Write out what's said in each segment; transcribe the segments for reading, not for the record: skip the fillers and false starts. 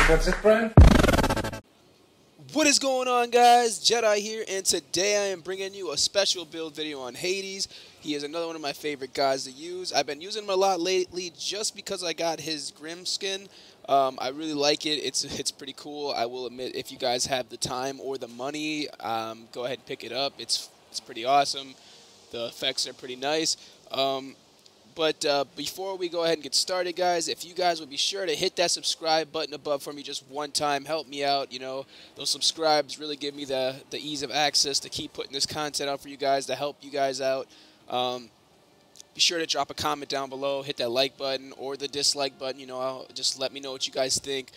That's it, Brian? What is going on, guys? Jedi here, and today I am bringing you a special build video on Hades. He is another one of my favorite guys to use. I've been using him a lot lately just because I got his Grim skin. I really like it. It's pretty cool. I will admit, if you guys have the time or the money, go ahead and pick it up. It's pretty awesome. The effects are pretty nice. But before we go ahead and get started, guys, if you guys would be sure to hit that subscribe button above for me just one time, help me out. You know, those subscribes really give me the ease of access to keep putting this content out for you guys, to help you guys out. Be sure to drop a comment down below, hit that like button or the dislike button. You know, just let me know what you guys think.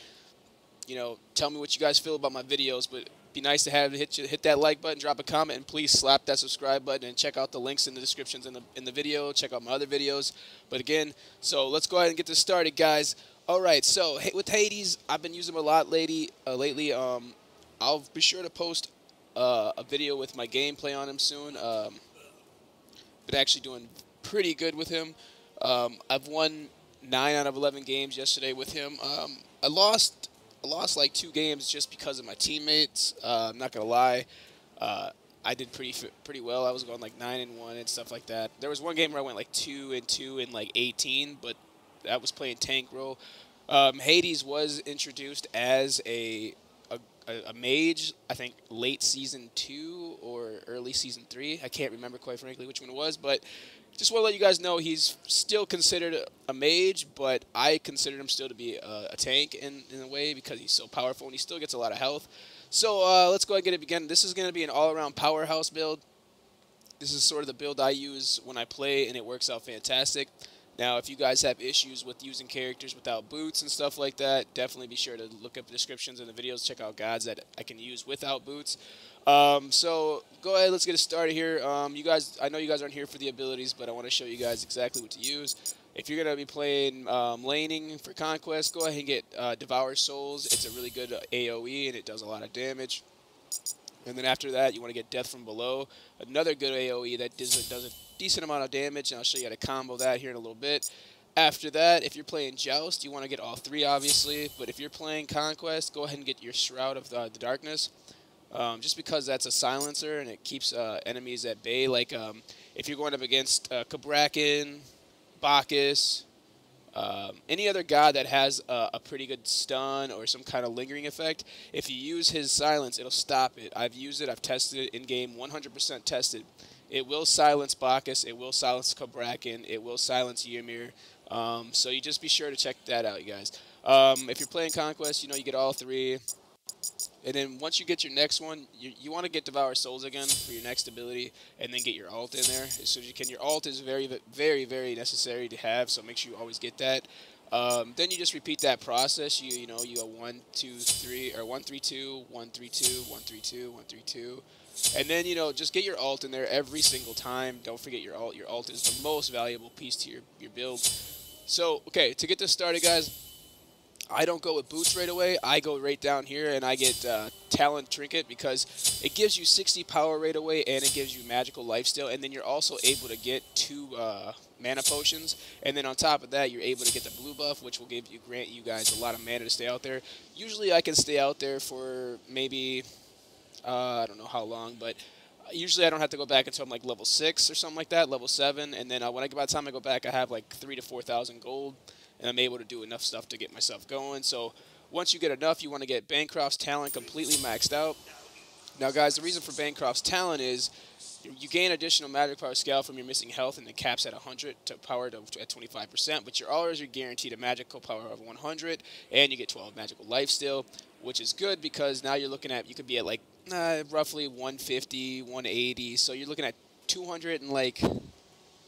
You know, tell me what you guys feel about my videos, but be nice to have hit that like button, drop a comment, and please slap that subscribe button and check out the links in the descriptions in the video. Check out my other videos. But again, so let's go ahead and get this started, guys. All right, so with Hades, I've been using him a lot lately. I'll be sure to post a video with my gameplay on him soon. Been actually doing pretty good with him. I've won 9 out of 11 games yesterday with him. I lost like 2 games just because of my teammates. I'm not gonna lie, I did pretty well. I was going like 9-1 and stuff like that. There was one game where I went like 2-2 in like 18, but that was playing tank role. Hades was introduced as a mage, I think late season 2 or early season 3. I can't remember quite frankly which one it was, but just want to let you guys know he's still considered a mage, but I consider him still to be a tank in a way because he's so powerful and he still gets a lot of health. So let's go ahead and get it begun. This is going to be an all-around powerhouse build. This is sort of the build I use when I play, and it works out fantastic. Now, if you guys have issues with using characters without boots and stuff like that, definitely be sure to look up the descriptions in the videos, check out gods that I can use without boots. So go ahead, let's get it started here. You guys, I know you guys aren't here for the abilities, but I want to show you guys exactly what to use. If you're going to be playing laning for Conquest, go ahead and get Devour Souls. It's a really good AoE, and it does a lot of damage. And then after that, you want to get Death from Below, another good AoE that does a decent amount of damage, and I'll show you how to combo that here in a little bit. After that, if you're playing Joust, you want to get all 3, obviously. But if you're playing Conquest, go ahead and get your Shroud of the Darkness. Just because that's a silencer and it keeps enemies at bay. Like if you're going up against Kabrakan, Bacchus, any other god that has a pretty good stun or some kind of lingering effect, if you use his silence, it'll stop it. I've used it. I've tested it in-game, 100% tested. It will silence Bacchus. It will silence Kabrakan. It will silence Ymir. So you just be sure to check that out, you guys. If you're playing Conquest, you know, you get all 3. And then once you get your next one, you want to get Devour Souls again for your next ability, and then get your ult in there as soon as you can. Your ult is very, very, very necessary to have, so make sure you always get that. Then you just repeat that process. You know, you go 1, 2, 3, or 1, 3, 2, 1, 3, 2, 1, 3, 2, 1, 3, 2. And then, you know, just get your ult in there every single time. Don't forget your ult. Your ult is the most valuable piece to your build. So, okay, to get this started, guys, I don't go with boots right away. I go right down here and I get Talon Trinket because it gives you 60 power right away and it gives you magical lifesteal, and then you're also able to get 2 mana potions, and then on top of that you're able to get the blue buff, which will grant you guys a lot of mana to stay out there. Usually I can stay out there for maybe I don't know how long, but usually I don't have to go back until I'm like level 6 or something like that, level 7, and then by the time I go back I have like 3,000 to 4,000 gold. And I'm able to do enough stuff to get myself going. So once you get enough, you want to get Bancroft's Talent completely maxed out. Now, guys, the reason for Bancroft's Talent is you gain additional magic power scale from your missing health, and it caps at 100 to power at 25%. But you're always guaranteed a magical power of 100, and you get 12 magical life still, which is good because now you're looking at, you could be at like roughly 150, 180. So you're looking at 200 and like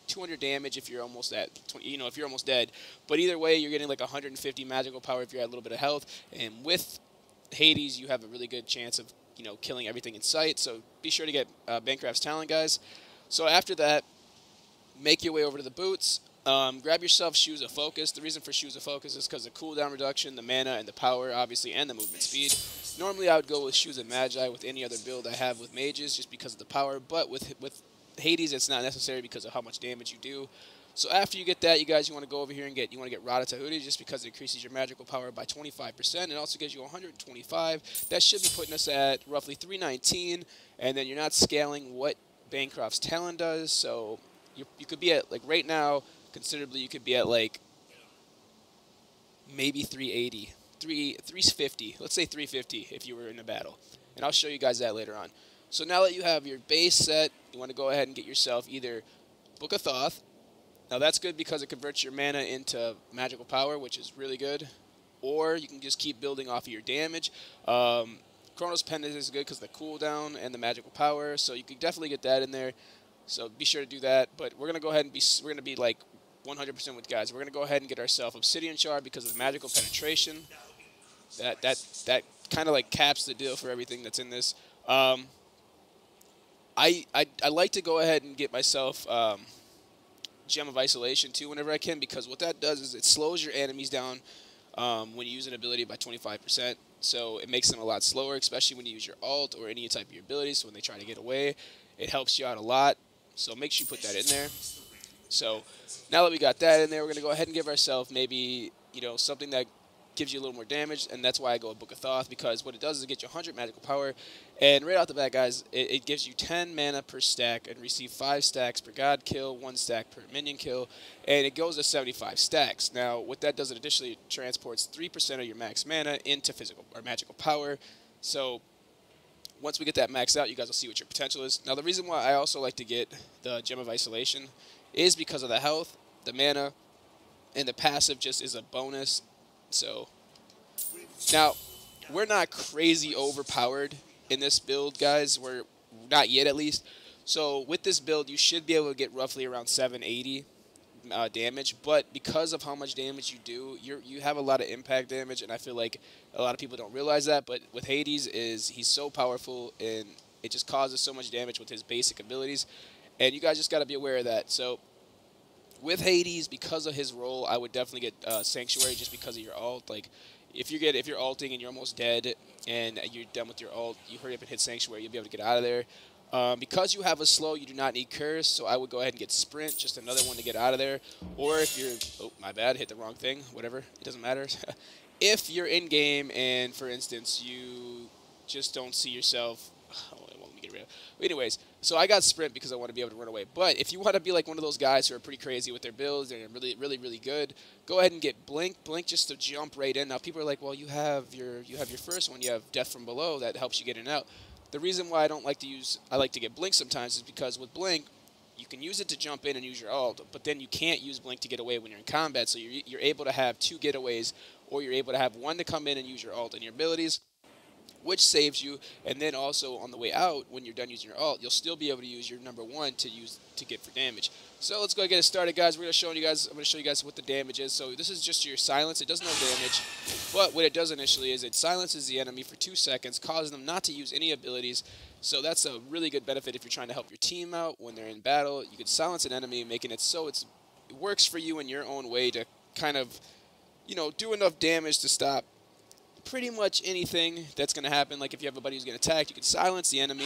200 damage if you're almost at, you know, if you're almost dead. But either way, you're getting like 150 magical power if you're at a little bit of health. And with Hades, you have a really good chance of, you know, killing everything in sight. So be sure to get Bancroft's Talent, guys. So after that, make your way over to the boots. Grab yourself Shoes of Focus. The reason for Shoes of Focus is because the cooldown reduction, the mana, and the power, obviously, and the movement speed. Normally, I would go with Shoes of Magi with any other build I have with mages just because of the power. But with Hades, it's not necessary because of how much damage you do. So after you get that, you guys, you want to go over here and you want to get Rada Tahudi just because it increases your magical power by 25%. And also gives you 125. That should be putting us at roughly 319. And then you're not scaling what Bancroft's Talon does. So you could be at, like right now, considerably, you could be at like maybe 380, 350. Let's say 350 if you were in a battle. And I'll show you guys that later on. So now that you have your base set, you want to go ahead and get yourself either Book of Thoth. Now that's good because it converts your mana into magical power, which is really good. Or you can just keep building off of your damage. Chronos Pendant is good because the cooldown and the magical power, so you can definitely get that in there. So be sure to do that. But we're gonna go ahead and we're gonna be like 100% with guys. We're gonna go ahead and get ourselves Obsidian Shard because of the magical penetration. That kind of like caps the deal for everything that's in this. I like to go ahead and get myself Gem of Isolation too whenever I can, because what that does is it slows your enemies down when you use an ability by 25%. So it makes them a lot slower, especially when you use your ult or any type of your abilities. So when they try to get away, it helps you out a lot. So make sure you put that in there. So now that we got that in there, we're going to go ahead and give ourselves maybe, you know, something that gives you a little more damage, and that's why I go with Book of Thoth, because what it does is it gets you 100 magical power, and right off the bat, guys, it gives you 10 mana per stack and receive 5 stacks per god kill, 1 stack per minion kill, and it goes to 75 stacks. Now, what that does, it additionally transports 3% of your max mana into physical or magical power. So once we get that maxed out, you guys will see what your potential is. Now, the reason why I also like to get the Gem of Isolation is because of the health, the mana, and the passive just is a bonus. So now we're not crazy overpowered in this build, guys. We're not yet, at least. So with this build, you should be able to get roughly around 780 damage. But because of how much damage you do, you have a lot of impact damage, and I feel like a lot of people don't realize that. But with Hades, he's so powerful, and it just causes so much damage with his basic abilities, and you guys just got to be aware of that. So with Hades, because of his role, I would definitely get Sanctuary just because of your ult. Like, if you're ulting and you're almost dead and you're done with your ult, you hurry up and hit Sanctuary, you'll be able to get out of there. Because you have a slow, you do not need Curse, so I would go ahead and get Sprint, just another one to get out of there. Or if you're, oh, my bad, hit the wrong thing, whatever, it doesn't matter. If you're in-game and, for instance, you just don't see yourself, oh, it won't let me get rid of it. Anyways, so I got Sprint because I want to be able to run away. But if you want to be like one of those guys who are pretty crazy with their builds and really, really, really good, go ahead and get Blink. Blink just to jump right in. Now people are like, well, you have your first one. You have Death from Below that helps you get in and out. The reason why I like to get Blink sometimes is because with Blink, you can use it to jump in and use your ult, but then you can't use Blink to get away when you're in combat. So you're able to have 2 getaways, or you're able to have 1 to come in and use your ult and your abilities, which saves you. And then also on the way out, when you're done using your ult, you'll still be able to use your number 1 to get for damage. So let's go get it started, guys. I'm going to show you guys what the damage is. So this is just your silence. It does no damage, but what it does initially is it silences the enemy for 2 seconds, causing them not to use any abilities. So that's a really good benefit if you're trying to help your team out when they're in battle. You can silence an enemy, making it so it works for you in your own way to kind of, you know, do enough damage to stop pretty much anything that's going to happen. Like if you have a buddy who's getting attacked, you can silence the enemy,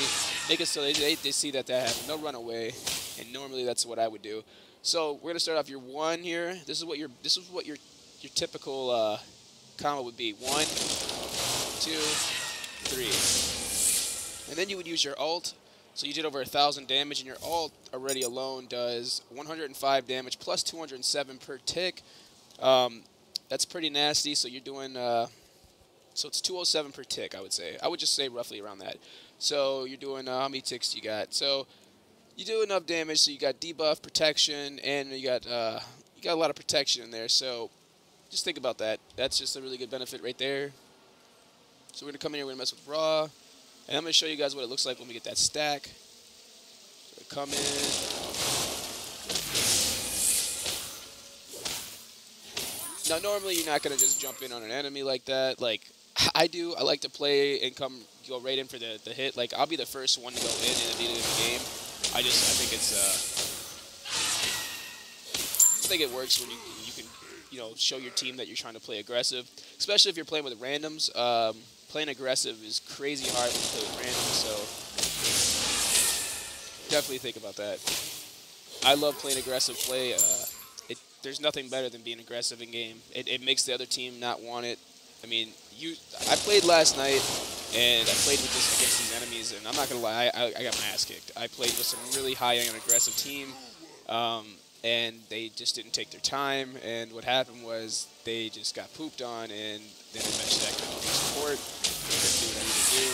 make it so they see that happen. They'll run away, and normally that's what I would do. So we're going to start off your 1 here. This is what your typical combo would be. 1, 2, 3. And then you would use your ult. So you did over 1,000 damage, and your ult already alone does 105 damage plus 207 per tick. That's pretty nasty. So you're doing so it's 207 per tick, I would say. I would just say roughly around that. So you're doing how many ticks you got? So you do enough damage. So you got debuff, protection, and you got a lot of protection in there. So just think about that. That's just a really good benefit right there. So we're gonna come in here. We're gonna mess with raw, and I'm gonna show you guys what it looks like when we get that stack. So come in. Now, normally you're not going to just jump in on an enemy like that. Like I do, I like to play and go right in for the hit. Like I'll be the first one to go in the beginning of the game. I think it works when you can, you know, show your team that you're trying to play aggressive, especially if you're playing with randoms. Playing aggressive is crazy hard when you play with randoms. So definitely think about that. I love playing aggressive play. There's nothing better than being aggressive in game. It makes the other team not want it. I mean, I played last night, and I played against these enemies, and I'm not gonna lie, I got my ass kicked. I played with some really high-end aggressive team, and they just didn't take their time. And what happened was they just got pooped on, and then eventually I couldn't do support. Couldn't do what I needed to do.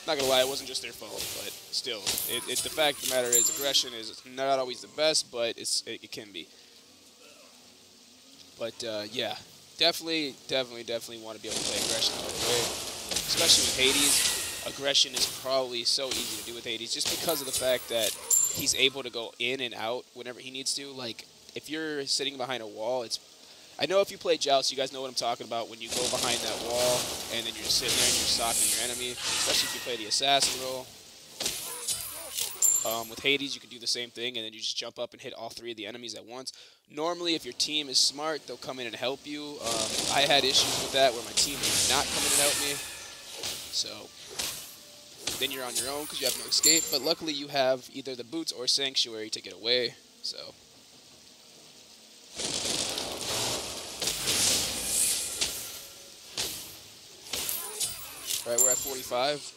Not gonna lie, it wasn't just their fault, but still, the fact of the matter is aggression is not always the best, but it can be. But yeah, definitely want to be able to play aggression the right way, especially with Hades. Aggression is probably so easy to do with Hades just because of the fact that he's able to go in and out whenever he needs to. Like, if you're sitting behind a wall, I know if you play Joust, you guys know what I'm talking about when you go behind that wall and then you're just sitting there and you're stalking your enemy, especially if you play the assassin role. With Hades, you can do the same thing, and then you just jump up and hit all 3 of the enemies at once. Normally, if your team is smart, they'll come in and help you. I had issues with that where my team did not come in and help me. So then you're on your own because you have no escape. But luckily, you have either the boots or sanctuary to get away. So all right, we're at 45.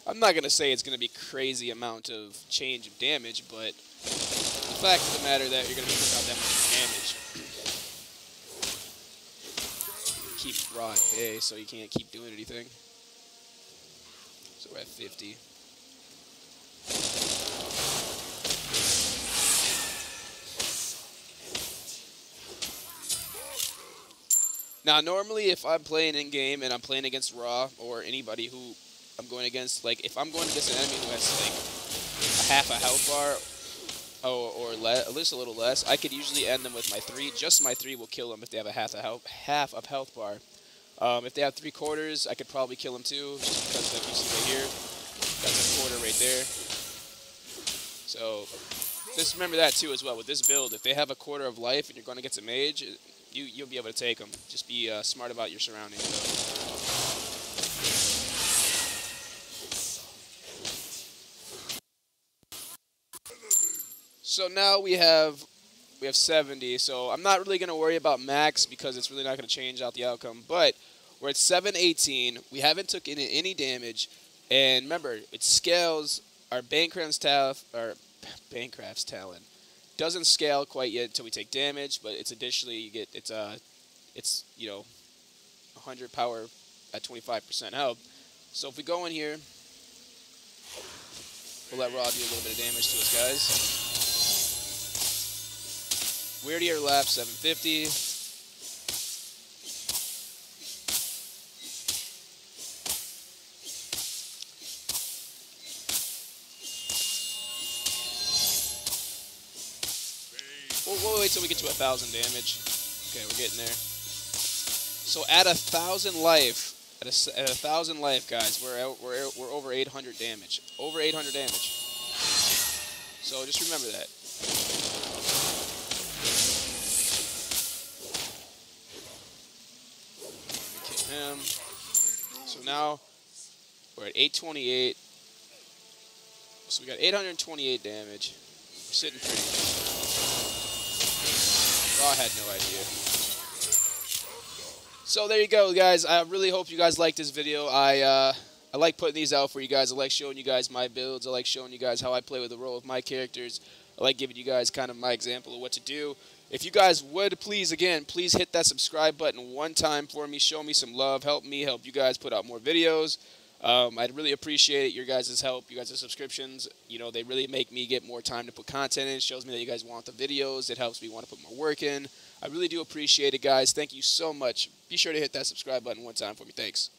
I'm not going to say it's going to be crazy amount of change of damage, but the fact of the matter that you're going to be putting out that much damage. Keep raw at bay, so you can't keep doing anything. So we're at 50. Now, normally if I'm playing in-game and I'm playing against Raw or anybody who I'm going against, like, if I'm going against an enemy who has, like, a half a health bar or at least a little less, I could usually end them with my 3. Just my 3 will kill them if they have a half of health bar. If they have 3/4, I could probably kill them too, just because, like you see right here, that's a quarter right there. So just remember that too as well. With this build, if they have a quarter of life and you're going against a mage, you'll be able to take them. Just be smart about your surroundings, though. So now we have 70. So I'm not really going to worry about max because it's really not going to change out the outcome. But we're at 718. We haven't took any damage, and remember, it scales. Our Bancraft's Talon doesn't scale quite yet until we take damage, but it's additionally it's 100 power at 25% health. So if we go in here, we'll let Raw do a little bit of damage to us, guys. We already are lap 750. We'll wait till we get to 1,000 damage. Okay, we're getting there. So at 1,000 life, at 1,000 life, guys, we're over 800 damage. Over 800 damage. So just remember that. Kill him. So now we're at 828. So we got 828 damage. We're sitting pretty. I had no idea. So there you go, guys. I really hope you guys liked this video. I like putting these out for you guys. I like showing you guys my builds. I like showing you guys how I play with the role of my characters. I like giving you guys kind of my example of what to do. If you guys would, please hit that subscribe button one time for me. Show me some love. Help me help you guys put out more videos. I'd really appreciate your guys' help, you guys' subscriptions. You know, they really make me get more time to put content in. It shows me that you guys want the videos. It helps me want to put more work in. I really do appreciate it, guys. Thank you so much. Be sure to hit that subscribe button one time for me. Thanks.